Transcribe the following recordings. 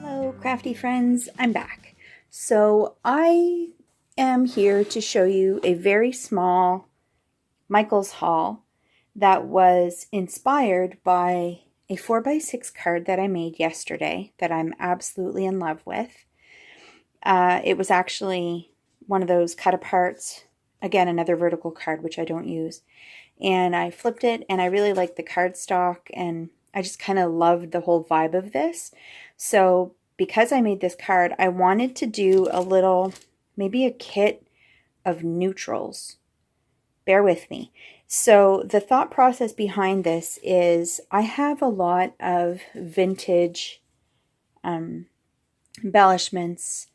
Hello, crafty friends. I'm back. So I am here to show you a very small Michael's haul that was inspired by a 4x6 card that I made yesterday that I'm absolutely in love with. It was actually one of those cut aparts, again, another vertical card, which I don't use. And I flipped it and I really liked the cardstock and I just kind of loved the whole vibe of this. So because I made this card, I wanted to do a little, maybe a kit of neutrals. Bear with me. So the thought process behind this is I have a lot of vintage embellishments,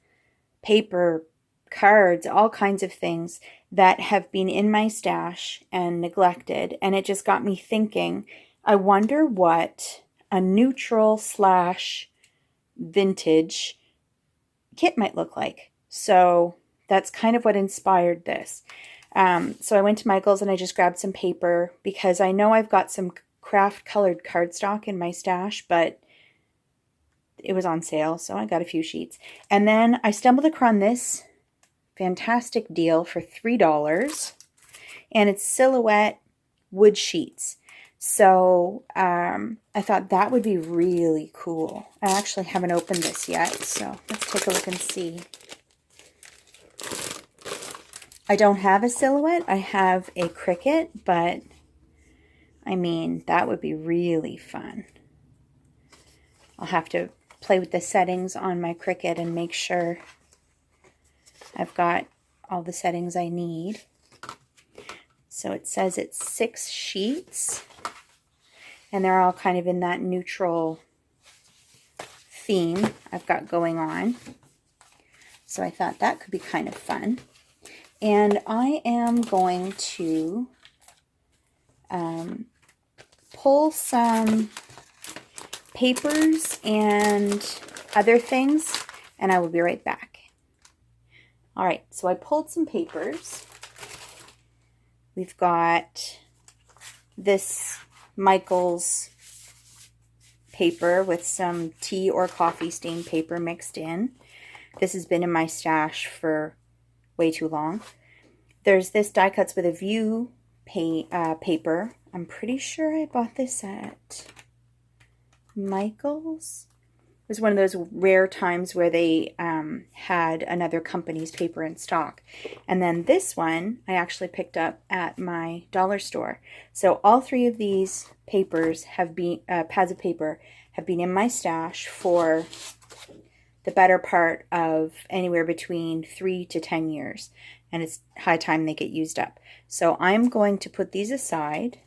paper, cards, all kinds of things that have been in my stash and neglected. And it just got me thinking, I wonder what a neutral slash vintage kit might look like. So that's kind of what inspired this. So I went to Michael's and I just grabbed some paper because I know I've got some craft colored cardstock in my stash, but it was on sale, so I got a few sheets. And then I stumbled across this fantastic deal for $3, and it's silhouette wood sheets. So I thought that would be really cool. I actually haven't opened this yet, so let's take a look and see. I don't have a silhouette. I have a Cricut, but I mean, that would be really fun. I'll have to play with the settings on my Cricut and make sure I've got all the settings I need. So it says it's 6 sheets, and they're all kind of in that neutral theme I've got going on. So I thought that could be kind of fun. And I am going to pull some papers and other things, and I will be right back. All right, so I pulled some papers. We've got this Michael's paper with some tea or coffee stain paper mixed in. This has been in my stash for way too long. There's this die cuts with a view paper. I'm pretty sure I bought this at Michael's. It was one of those rare times where they had another company's paper in stock. And then this one I actually picked up at my dollar store. So all 3 of these papers have been, pads of paper, have been in my stash for the better part of anywhere between 3 to 10 years. And it's high time they get used up. So I'm going to put these aside.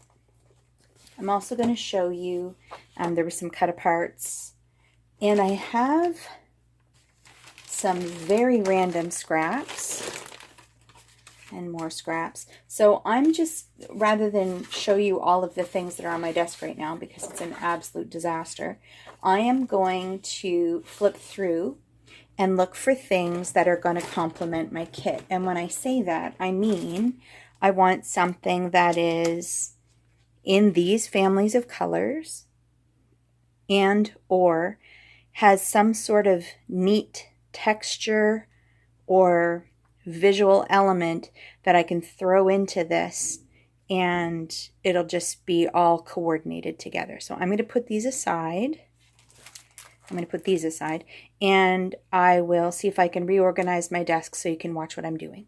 I'm also going to show you, there were some cut aparts. And I have some very random scraps and more scraps. So I'm just, rather than show you all of the things that are on my desk right now because it's an absolute disaster, I am going to flip through and look for things that are going to complement my kit. And when I say that, I mean I want something that is in these families of colors and or has some sort of neat texture or visual element that I can throw into this and it'll just be all coordinated together. So I'm going to put these aside. And I will see if I can reorganize my desk so you can watch what I'm doing.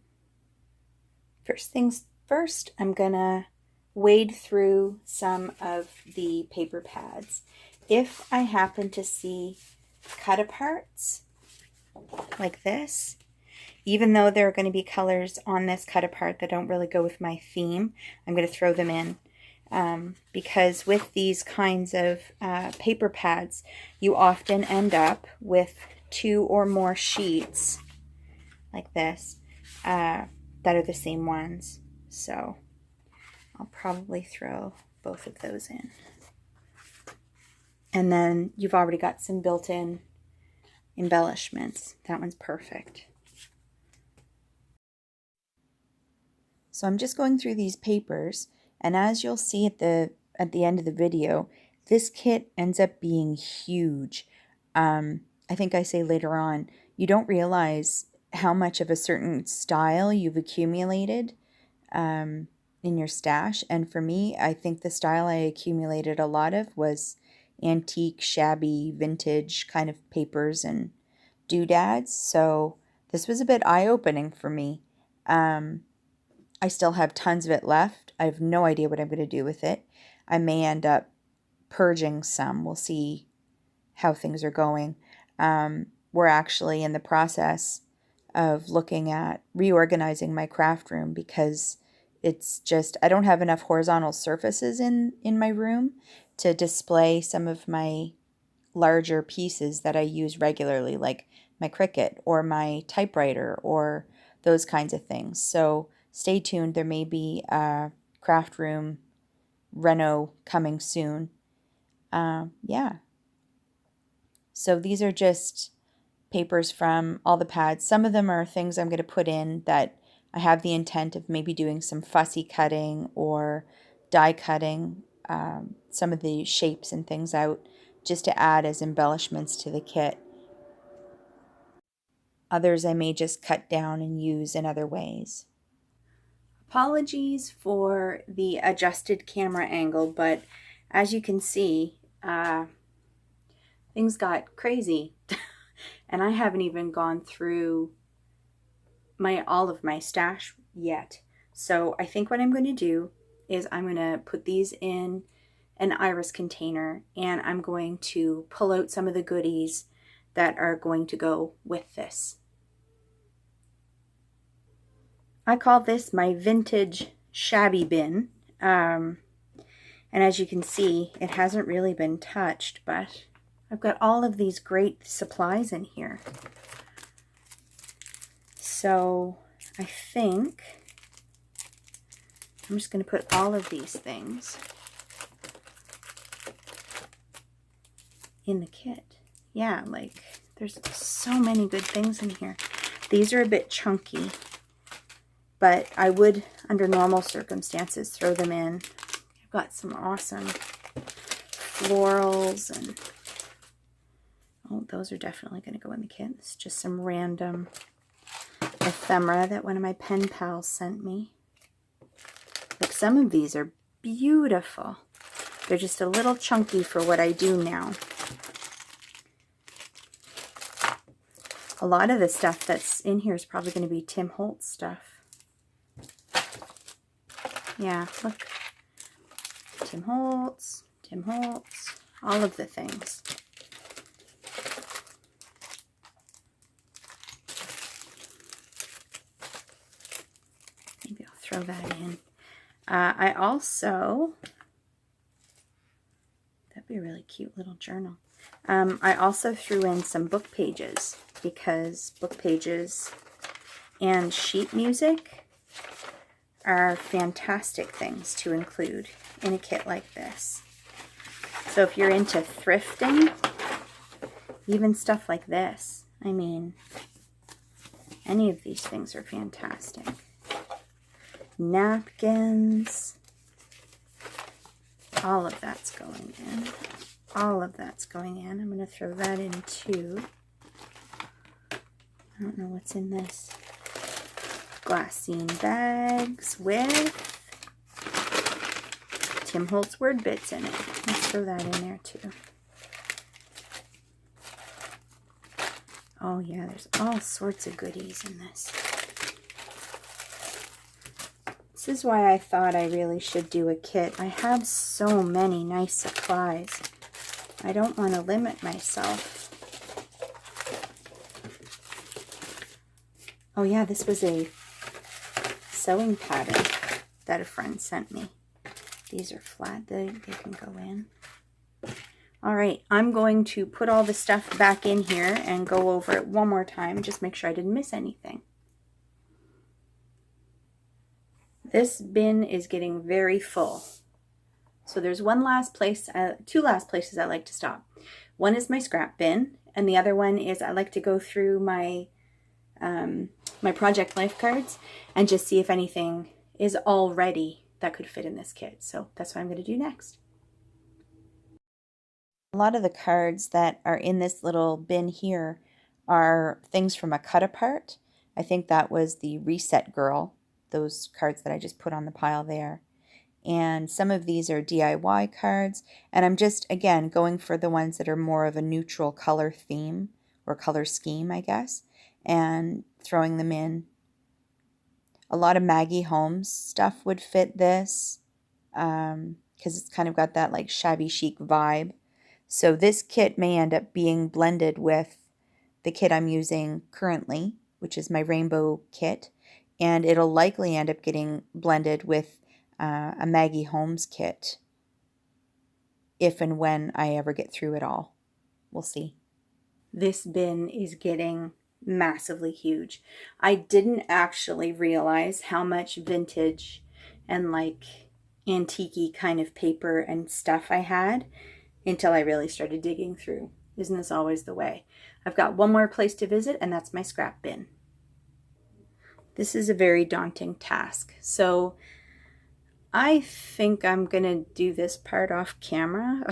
First things first, I'm going to wade through some of the paper pads. If I happen to see cut aparts like this, even though there are going to be colors on this cut apart that don't really go with my theme, I'm going to throw them in. Because with these kinds of paper pads, you often end up with 2 or more sheets like this that are the same ones. So I'll probably throw both of those in. And then you've already got some built-in embellishments. That one's perfect. So I'm just going through these papers, And as you'll see at the end of the video, this kit ends up being huge. I think I say later on, you don't realize how much of a certain style you've accumulated in your stash. And for me, I think the style I accumulated a lot of was antique, shabby, vintage kind of papers and doodads. So this was a bit eye-opening for me. I still have tons of it left. I have no idea what I'm going to do with it. I may end up purging some. We'll see how things are going. We're actually in the process of looking at reorganizing my craft room because it's just, I don't have enough horizontal surfaces in my room to display some of my larger pieces that I use regularly, like my Cricut or my typewriter or those kinds of things. So stay tuned. There may be a craft room reno coming soon. Yeah. So these are just papers from all the pads. Some of them are things I'm going to put in that I have the intent of maybe doing some fussy cutting or die cutting some of the shapes and things out just to add as embellishments to the kit. Others I may just cut down and use in other ways. Apologies for the adjusted camera angle, but as you can see, things got crazy. And I haven't even gone through all of my stash yet. So I think what I'm going to do is I'm going to put these in an iris container and I'm going to pull out some of the goodies that are going to go with this. I call this my vintage shabby bin. And as you can see, it hasn't really been touched, but I've got all of these great supplies in here. So I think I'm just going to put all of these things in the kit. Yeah, like there's so many good things in here. These are a bit chunky, but I would, under normal circumstances, throw them in. I've got some awesome florals and oh, those are definitely going to go in the kit. It's just some random ephemera that one of my pen pals sent me. Like some of these are beautiful. They're just a little chunky for what I do now. A lot of the stuff that's in here is probably going to be Tim Holtz stuff. Yeah, look. Tim Holtz, all of the things. Maybe I'll throw that in. I also, that'd be a really cute little journal. I also threw in some book pages because book pages and sheet music are fantastic things to include in a kit like this. So if you're into thrifting, even stuff like this, I mean, any of these things are fantastic. Napkins, all of that's going in. All of that's going in. I'm going to throw that in too. I don't know what's in this. Glassine bags with Tim Holtz word bits in it. Let's throw that in there too. Oh yeah, there's all sorts of goodies in this. This is why I thought I really should do a kit. I have so many nice supplies. I don't want to limit myself. Oh yeah, this was a sewing pattern that a friend sent me. These are flat, they can go in. All right, I'm going to put all the stuff back in here and go over it one more time, just make sure I didn't miss anything. This bin is getting very full. So there's one last place, two last places I like to stop. One is my scrap bin, and the other one is I like to go through my my project life cards and just see if anything is already that could fit in this kit. So that's what I'm going to do next. A lot of the cards that are in this little bin here are things from a cut apart. I think that was the Reset Girl, those cards that I just put on the pile there. And some of these are DIY cards, and I'm just, again, going for the ones that are more of a neutral color theme or color scheme, I guess, and throwing them in. A lot of Maggie Holmes stuff would fit this because it's kind of got that like shabby chic vibe. So this kit may end up being blended with the kit I'm using currently, which is my rainbow kit, and it'll likely end up getting blended with a Maggie Holmes kit if and when I ever get through it all. We'll see. This bin is getting massively huge. I didn't actually realize how much vintage and like antique-y kind of paper and stuff I had until I really started digging through. Isn't this always the way? I've got one more place to visit, and that's my scrap bin. This is a very daunting task. So I think I'm gonna do this part off camera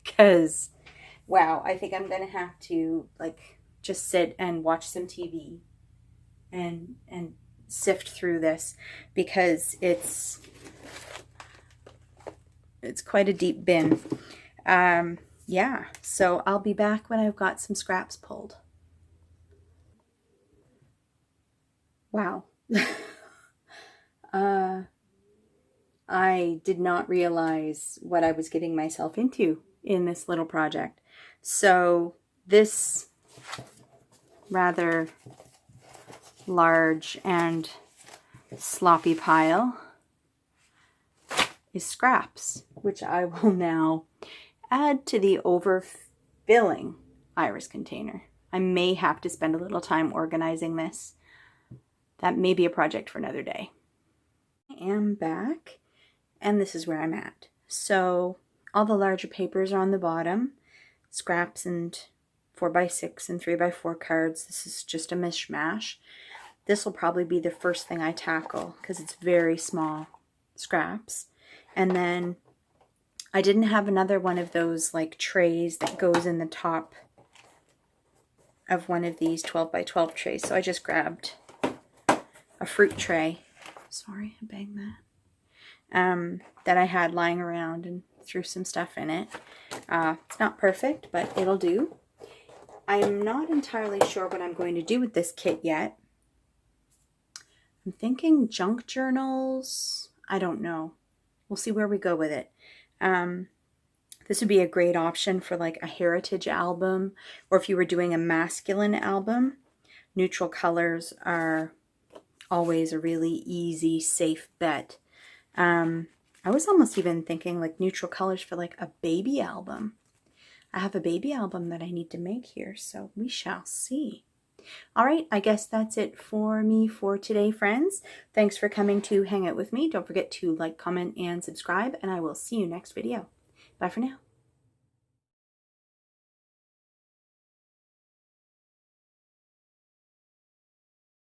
because, wow, I think I'm gonna have to like just sit and watch some TV and sift through this because it's quite a deep bin. Yeah, so I'll be back when I've got some scraps pulled. Wow. I did not realize what I was getting myself into in this little project. So this rather large and sloppy pile is scraps, which I will now add to the overfilling iris container. I may have to spend a little time organizing this. That may be a project for another day. I am back, and this is where I'm at. So all the larger papers are on the bottom, scraps and 4x6 and 3x4 cards. This is just a mishmash. This will probably be the first thing I tackle because it's very small scraps. And then I didn't have another one of those like trays that goes in the top of one of these 12x12 trays. So I just grabbed a fruit tray. Sorry, I banged that. That I had lying around and threw some stuff in it. It's not perfect, but it'll do. I am not entirely sure what I'm going to do with this kit yet. I'm thinking junk journals. I don't know. We'll see where we go with it. This would be a great option for like a heritage album, or if you were doing a masculine album. Neutral colors are always a really easy, safe bet. I was almost even thinking like neutral colors for like a baby album. I have a baby album that I need to make here, so we shall see. All right, I guess that's it for me for today, friends. Thanks for coming to hang out with me. Don't forget to like, comment, and subscribe, and I will see you next video. Bye for now.